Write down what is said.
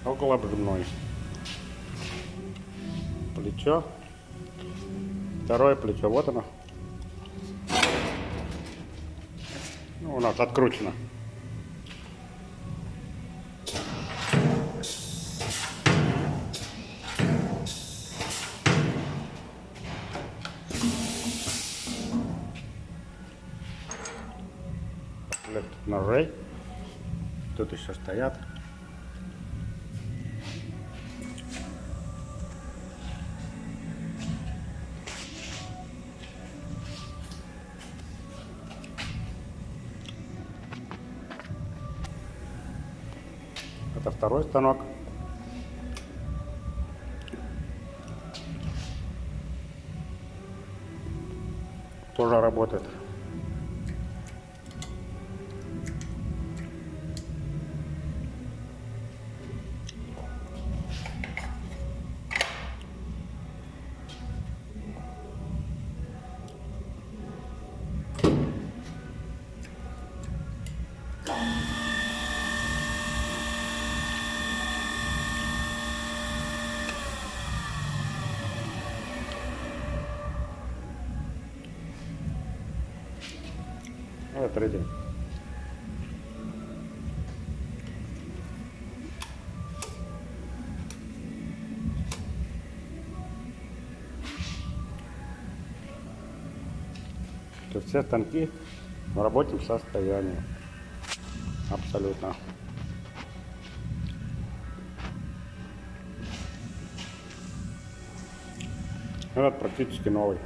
околобрюшной. Плечо. Второе плечо. Вот оно. Ну, у нас откручено. Комплект ножей. Тут еще стоят. Это второй станок. Тоже работает. Вот третий. То есть все станки в рабочем состоянии. Абсолютно. Этот практически новый.